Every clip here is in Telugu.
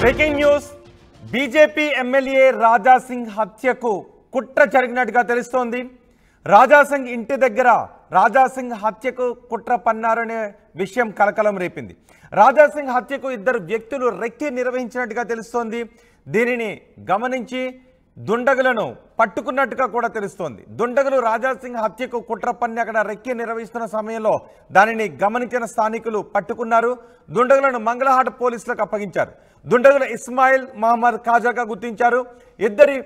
Breaking news BJP MLA Raja Singh హత్యకు కుట్ర జరిగినట్టుగా తెలుస్తోంది. రాజాసింగ్ ఇంటి దగ్గర రాజాసింగ్ హత్యకు కుట్ర పన్నారనే విషయం కలకలం రేపింది. రాజాసింగ్ హత్యకు ఇద్దరు వ్యక్తులు రెక్కి నిర్వహించినట్టుగా తెలుస్తోంది. దీనిని గమనించి దుండగులను పట్టుకున్నట్టుగా కూడా తెలుస్తోంది. దుండగులు రాజాసింగ్ హత్యకు కుట్ర పన్ని అక్కడ రెక్కి నిర్వహిస్తున్న సమయంలో దానిని గమనించిన స్థానికులు పట్టుకున్నారు. దుండగులను మంగళహాట్ పోలీసులకు అప్పగించారు. దుండగులు ఇస్మాయిల్ మహమ్మద్ ఖాజాగా గుర్తించారు. ఇద్దరి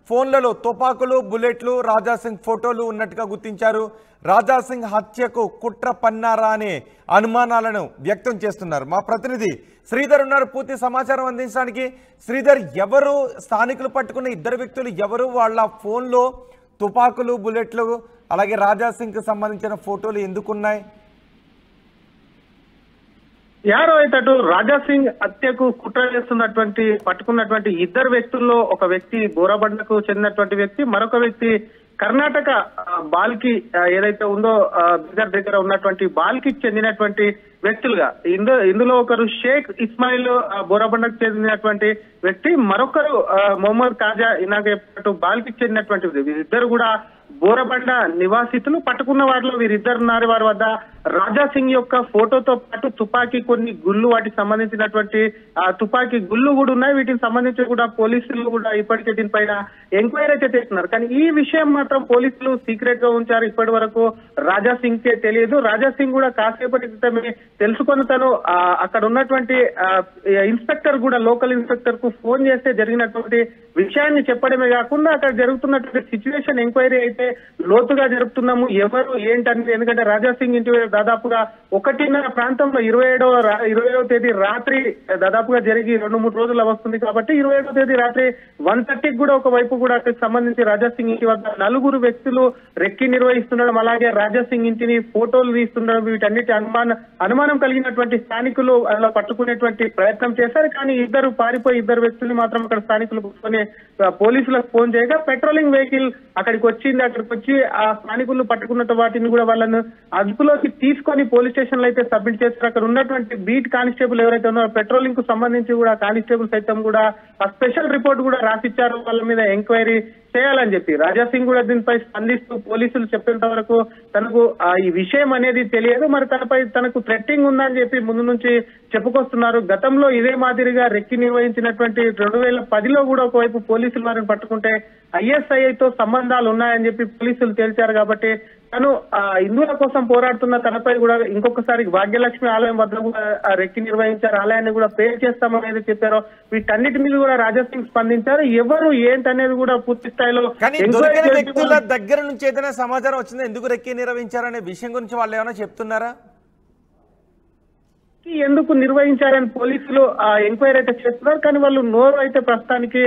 ఫోన్లలో తుపాకులు, బుల్లెట్లు, రాజాసింగ్ ఫోటోలు ఉన్నట్టుగా గుర్తించారు. రాజాసింగ్ హత్యకు కుట్ర పన్నారా అనే అనుమానాలను వ్యక్తం చేస్తున్నారు. మా ప్రతినిధి శ్రీధర్ ఉన్నారు పూర్తి సమాచారం అందించడానికి. శ్రీధర్, ఎవరు స్థానికులు పట్టుకున్న ఇద్దరు వ్యక్తులు ఎవరు? వాళ్ళ ఫోన్లో తుపాకులు, బుల్లెట్లు అలాగే రాజాసింగ్కి సంబంధించిన ఫోటోలు ఎందుకున్నాయి? యారో అయితే అటు రాజాసింగ్ హత్యకు కుట్ర చేస్తున్నటువంటి పట్టుకున్నటువంటి ఇద్దరు వ్యక్తుల్లో ఒక వ్యక్తి బోరాబండకు చెందినటువంటి వ్యక్తి, మరొక వ్యక్తి కర్ణాటక బాల్కి ఏదైతే ఉందో బిదర్ దగ్గర ఉన్నటువంటి బాల్కి చెందినటువంటి వ్యక్తులుగా ఇందులో ఒకరు షేక్ ఇస్మాయిల్ బోరాబండకు చెందినటువంటి వ్యక్తి, మరొకరు మొహమ్మద్ ఖాజా ఇనాగ బాల్కి చెందినటువంటి వీరిద్దరు కూడా బోరబండ నివాసితులు. పట్టుకున్న వారిలో వీరిద్దరు ఉన్నారు. వారి వద్ద రాజాసింగ్ యొక్క ఫోటోతో పాటు తుపాకీ, కొన్ని గుళ్ళు, వాటికి సంబంధించినటువంటి తుపాకీ గుళ్ళు కూడా ఉన్నాయి. వీటికి సంబంధించి కూడా పోలీసులు కూడా ఇప్పటికే దీనిపైన ఎంక్వైరీ అయితే చేస్తున్నారు. కానీ ఈ విషయం మాత్రం పోలీసులు సీక్రెట్ గా ఉంచారు. ఇప్పటి వరకు రాజాసింగ్ కే తెలియదు. రాజాసింగ్ కూడా కాసేపటి క్రితమే తెలుసుకొని తను అక్కడ ఉన్నటువంటి ఇన్స్పెక్టర్ కూడా, లోకల్ ఇన్స్పెక్టర్ కు ఫోన్ చేస్తే జరిగినటువంటి విషయాన్ని చెప్పడమే కాకుండా అక్కడ జరుగుతున్నటువంటి సిచ్యువేషన్ ఎంక్వైరీ అయితే లోతుగా జరుపుతున్నాము. ఎవరు ఏంటనేది, ఎందుకంటే రాజాసింగ్ ఇంటి దాదాపుగా 1:30 ప్రాంతంలో 27వ తేదీ రాత్రి దాదాపుగా జరిగి 2-3 రోజులు వస్తుంది కాబట్టి 27వ తేదీ రాత్రి 1:30కి కూడా ఒకవైపు కూడా అక్కడికి సంబంధించి రాజాసింగ్ ఇంటి వద్ద 4 వ్యక్తులు రెక్కి నిర్వహిస్తుండడం, అలాగే రాజాసింగ్ ఇంటిని ఫోటోలు తీస్తుండడం, వీటన్నిటి అనుమానం కలిగినటువంటి స్థానికులు అలా పట్టుకునేటువంటి ప్రయత్నం చేశారు. కానీ ఇద్దరు వ్యక్తులు మాత్రం అక్కడ స్థానికులు కూర్చొని పోలీసులకు ఫోన్ చేయగా పెట్రోలింగ్ వెహికల్ అక్కడికి వచ్చి ఆ స్థానికులు పట్టుకున్న వాటిని కూడా వాళ్ళను అదుపులోకి తీసుకొని పోలీస్ స్టేషన్ లో అయితే సబ్మిట్ చేస్తారు. అక్కడ ఉన్నటువంటి బీట్ కానిస్టేబుల్ ఎవరైతే ఉన్నారో పెట్రోలింగ్ కు సంబంధించి కూడా కానిస్టేబుల్ సైతం కూడా ఆ స్పెషల్ రిపోర్ట్ కూడా రాసిచ్చారు వాళ్ళ మీద ఎంక్వైరీ చేయాలని చెప్పి. రాజాసింగ్ కూడా దీనిపై స్పందిస్తూ పోలీసులు చెప్పేంత వరకు తనకు ఈ విషయం అనేది తెలియదు, మరి తనకు థ్రెట్టింగ్ ఉందని చెప్పి ముందు నుంచి చెప్పుకొస్తున్నారు. గతంలో ఇదే మాదిరిగా రెక్కి నిర్వహించినటువంటి 2010లో కూడా ఒకవైపు పోలీసులు వారిని పట్టుకుంటే ISIతో సంబంధాలు ఉన్నాయని చెప్పి పోలీసులు తేల్చారు. కాబట్టి తను హిందువుల కోసం పోరాడుతున్న తనపై కూడా ఇంకొకసారి భాగ్యలక్ష్మి ఆలయం వద్ద కూడా రెక్కి నిర్వహించారు, ఆలయాన్ని కూడా పేరు చేస్తామనేది చెప్పారో. వీటన్నిటి మీద కూడా రాజాసింగ్ స్పందించారు. ఎవరు ఏంటనేది కూడా పూర్తి స్థాయిలో వ్యక్తుల దగ్గర నుంచి ఏదైనా సమాచారం వచ్చిందా? ఎందుకు రెక్కి నిర్వహించారనే విషయం గురించి వాళ్ళు ఏమైనా చెప్తున్నారా? ఎందుకు నిర్వహించారని పోలీసులు ఎంక్వైరీ అయితే చేస్తున్నారు. కానీ వాళ్ళు నోరు అయితే ప్రస్తుతానికి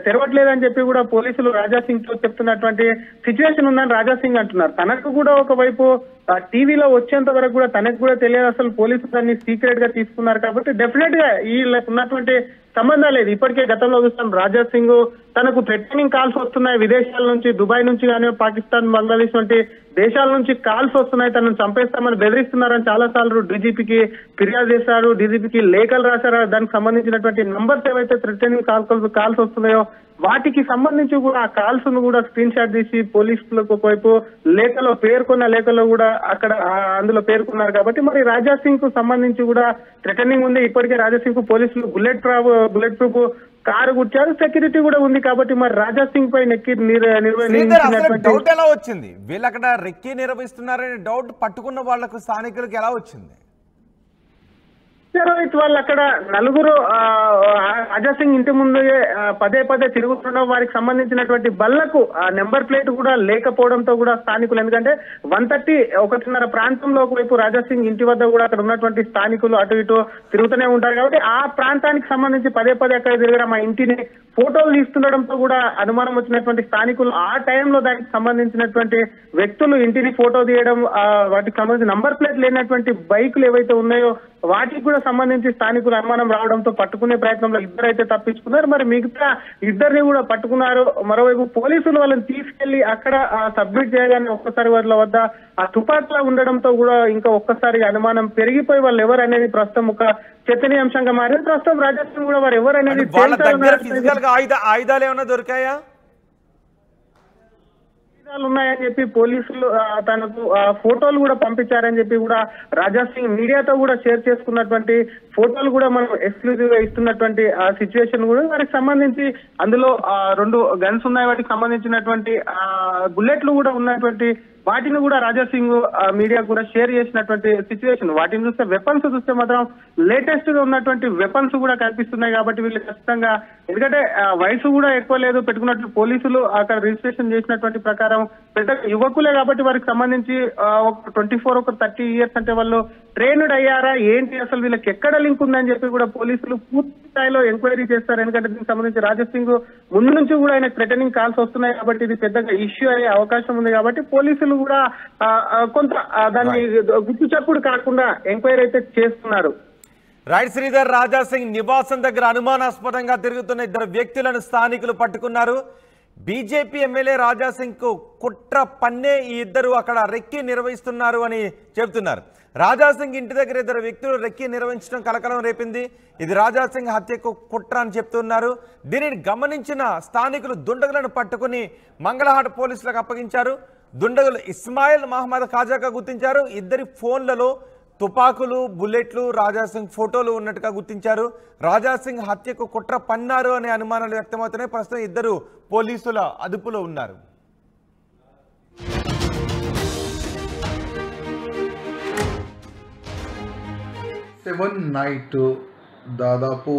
తెరవట్లేదని చెప్పి కూడా పోలీసులు రాజాసింగ్ తో చెప్తున్నటువంటి సిచ్యువేషన్ ఉందని రాజాసింగ్ అంటున్నారు. తనకు కూడా ఒకవైపు టీవీలో వచ్చేంత వరకు కూడా తనకు కూడా తెలియదు. అసలు పోలీసులు దాన్ని సీక్రెట్ గా తీసుకున్నారు. కాబట్టి డెఫినెట్ గా వీళ్ళకు ఉన్నటువంటి సంబంధం లేదు. ఇప్పటికే గతంలో చూస్తాం రాజాసింగ్ తనకు థ్రెటనింగ్ కాల్స్ వస్తున్నాయి విదేశాల నుంచి, దుబాయ్ నుంచి కానీ పాకిస్తాన్, బంగ్లాదేశ్ వంటి దేశాల నుంచి కాల్స్ వస్తున్నాయి, తనను చంపేస్తామని బెదిరిస్తున్నారని చాలా సార్లు డీజీపీకి ఫిర్యాదు చేశారు, డీజీపీకి లేఖలు రాశారు. దానికి సంబంధించినటువంటి నంబర్స్ ఏవైతే థ్రెటనింగ్ కాల్స్ వస్తున్నాయో వాటికి సంబంధించి కూడా ఆ కాల్స్ ను కూడా స్క్రీన్ షాట్ తీసి పోలీసులకు ఒకవైపు పేర్కొన్న లేఖలో కూడా అక్కడ అందులో పేర్కొన్నారు. కాబట్టి మరి రాజాసింగ్ కు సంబంధించి కూడా థ్రెటనింగ్ ఉంది. ఇప్పటికే రాజాసింగ్ కు పోలీసులు బుల్లెట్ ప్రూఫ్ కారు గుర్చారు, సెక్యూరిటీ కూడా ఉంది. కాబట్టి మరి రాజాసింగ్ పై డౌట్ ఎలా వచ్చింది? వీళ్ళు అక్కడ రెక్కి నిర్వహిస్తున్నారనే డౌట్ పట్టుకున్న వాళ్లకు స్థానికులకు ఎలా వచ్చింది? వాళ్ళు అక్కడ 4 రాజాసింగ్ ఇంటి ముందు పదే తిరుగుతుండడం, వారికి సంబంధించినటువంటి బళ్లకు నెంబర్ ప్లేట్ కూడా లేకపోవడంతో కూడా స్థానికులు, ఎందుకంటే 1:30 ప్రాంతంలో ఒకవైపు రాజాసింగ్ ఇంటి వద్ద కూడా అక్కడ ఉన్నటువంటి స్థానికులు అటు ఇటు తిరుగుతూనే ఉంటారు. కాబట్టి ఆ ప్రాంతానికి సంబంధించి పదే అక్కడ తిరగడం, ఆ ఇంటిని ఫోటోలు తీస్తుండడంతో కూడా అనుమానం వచ్చినటువంటి స్థానికులు ఆ టైంలో దానికి సంబంధించినటువంటి వ్యక్తులు ఇంటిని ఫోటో తీయడం, వాటికి సంబంధించి నంబర్ ప్లేట్ లేనటువంటి బైకులు ఏవైతే ఉన్నాయో వాటికి కూడా సంబంధించి స్థానికులు అనుమానం రావడంతో పట్టుకునే ప్రయత్నంలో ఇద్దరైతే తప్పించుకున్నారు. మరి మిగతా ఇద్దరిని కూడా పట్టుకున్నారు. మరోవైపు పోలీసులు వాళ్ళని తీసుకెళ్లి అక్కడ సబ్మిట్ చేయగానే ఒక్కసారి వాళ్ళ వద్ద ఆ తుపాకులా ఉండడంతో కూడా ఇంకా ఒక్కసారి అనుమానం పెరిగిపోయి వాళ్ళు ఎవరు అనేది ప్రస్తుతం ఒక చర్చనీయాంశంగా మారింది. ప్రస్తుతం రాజాసింగ్ కూడా వారు ఎవరు అనేది వాళ్ళ దగ్గర ఫిజికల్ గా ఆయుధాలు ఏమైనా దొరికాయా? ఉన్నాయని చెప్పి పోలీసులు తనకు ఫోటోలు కూడా పంపించారని చెప్పి కూడా రాజాసింగ్ మీడియాతో కూడా షేర్ చేసుకున్నటువంటి ఫోటోలు కూడా మనం ఎక్స్క్లూజివ్ గా ఇస్తున్నటువంటి సిచ్యువేషన్ కూడా వారికి సంబంధించి అందులో 2 గన్స్ ఉన్నాయి. వాటికి సంబంధించినటువంటి బుల్లెట్లు కూడా ఉన్నటువంటి వాటిని కూడా రాజాసింగ్ మీడియా కూడా షేర్ చేసినటువంటి సిచ్యువేషన్. వాటిని చూస్తే వెపన్స్ చూస్తే మాత్రం లేటెస్ట్ గా ఉన్నటువంటి వెపన్స్ కూడా కనిపిస్తున్నాయి. కాబట్టి వీళ్ళు ఖచ్చితంగా, ఎందుకంటే వయసు కూడా ఎక్కువ లేదు, పెట్టుకున్నట్లు పోలీసులు అక్కడ రిజిస్ట్రేషన్ చేసినటువంటి ప్రకారం పెద్ద యువకులే కాబట్టి వారికి సంబంధించి ఒక 24 ఒక 30 years అంటే వాళ్ళు ట్రైన్డ్ అయ్యారా ఏంటి, అసలు వీళ్ళకి ఎక్కడ లింక్ ఉందని చెప్పి కూడా పోలీసులు పూర్తి స్థాయిలో ఎంక్వైరీ చేస్తారు. ఎందుకంటే దీనికి సంబంధించి రాజాసింగ్ ముందు నుంచి కూడా ఆయన థ్రెటనింగ్ కాల్స్ వస్తున్నాయి కాబట్టి ఇది పెద్దగా ఇష్యూ అయ్యే అవకాశం ఉంది. కాబట్టి పోలీసులు కూడా కొంత దాన్ని గుర్తు చప్పుడు కాకుండా ఎంక్వైరీ అయితే చేస్తున్నారు. రైట్ శ్రీధర్, రాజాసింగ్ నివాసం దగ్గర అనుమానాస్పదంగా తిరుగుతున్న 2 వ్యక్తులను స్థానికులు పట్టుకున్నారు. బీజేపీ ఎమ్మెల్యే రాజాసింగ్ కు కుట్ర పన్నే ఈ ఇద్దరు అక్కడ రెక్కి నిర్వహిస్తున్నారు అని చెబుతున్నారు. రాజాసింగ్ ఇంటి దగ్గర 2 వ్యక్తులు రెక్కి నిర్వహించడం కలకలం రేపింది. ఇది రాజాసింగ్ హత్యకు కుట్ర అని చెప్తున్నారు. దీనిని గమనించిన స్థానికులు దుండగులను పట్టుకుని మంగళహాట్ పోలీసులకు అప్పగించారు. దుండగులు ఇస్మాయిల్ మహమ్మద్ ఖాజాగా గుర్తించారు. ఇద్దరి ఫోన్లలో తుపాకులు, బుల్లెట్లు, రాజాసింగ్ ఫోటోలు ఉన్నట్టుగా గుర్తించారు. రాజాసింగ్ హత్యకు కుట్ర పన్నారు అనే అనుమానాలు వ్యక్తమవుతున్నాయి. ప్రస్తుతం ఇద్దరు పోలీసుల అదుపులో ఉన్నారు. 7 నైట్ దాదాపు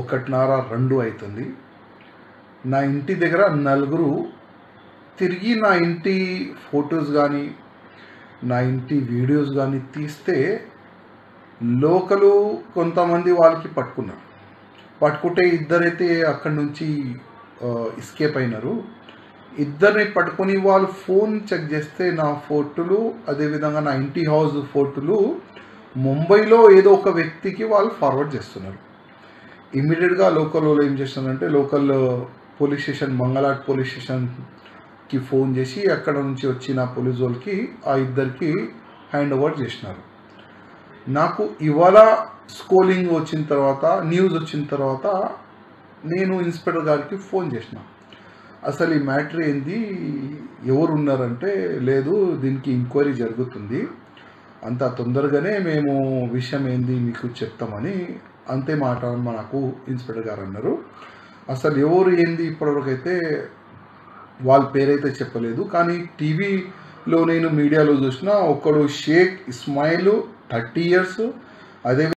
1:30-2 అవుతుంది. నా ఇంటి దగ్గర 4 తిరిగి నా ఇంటి ఫొటోస్ కానీ నా ఇంటి వీడియోస్ కానీ తీస్తే లోకలు కొంతమంది వాళ్ళకి పట్టుకుంటే ఇద్దరైతే అక్కడి నుంచి ఎస్కేప్ అయినారు. ఇద్దరిని పట్టుకొని వాళ్ళు ఫోన్ చెక్ చేస్తే నా ఫోటోలు, అదేవిధంగా నా ఇంటి హౌస్ ఫోటోలు ముంబైలో ఏదో ఒక వ్యక్తికి వాళ్ళు ఫార్వర్డ్ చేస్తున్నారు. ఇమీడియట్గా లోకల్ వాళ్ళు ఏం చేస్తున్నారంటే local police station, Mangalhat police స్టేషన్కి ఫోన్ చేసి అక్కడ నుంచి వచ్చిన పోలీసు వాళ్ళకి ఆ ఇద్దరికి హ్యాండ్ ఓవర్ చేసినారు. నాకు ఇవాళ స్కోలింగ్ వచ్చిన తర్వాత, న్యూస్ వచ్చిన తర్వాత నేను ఇన్స్పెక్టర్ గారికి ఫోన్ చేసిన, అసలు ఈ మ్యాటర్ ఏంది, ఎవరు ఉన్నారంటే లేదు దీనికి ఎంక్వైరీ జరుగుతుంది, అంత తొందరగానే మేము విషయం ఏంది మీకు చెప్తామని అంతే మాట నాకు ఇన్స్పెక్టర్ గారు అన్నారు. అసలు ఎవరు ఏంది ఇప్పటివరకు అయితే వాళ్ళ పేరైతే చెప్పలేదు. కానీ టీవీలో నేను మీడియాలో చూసిన ఒకడు షేక్ ఇస్మాయిల్ 30 years, అదే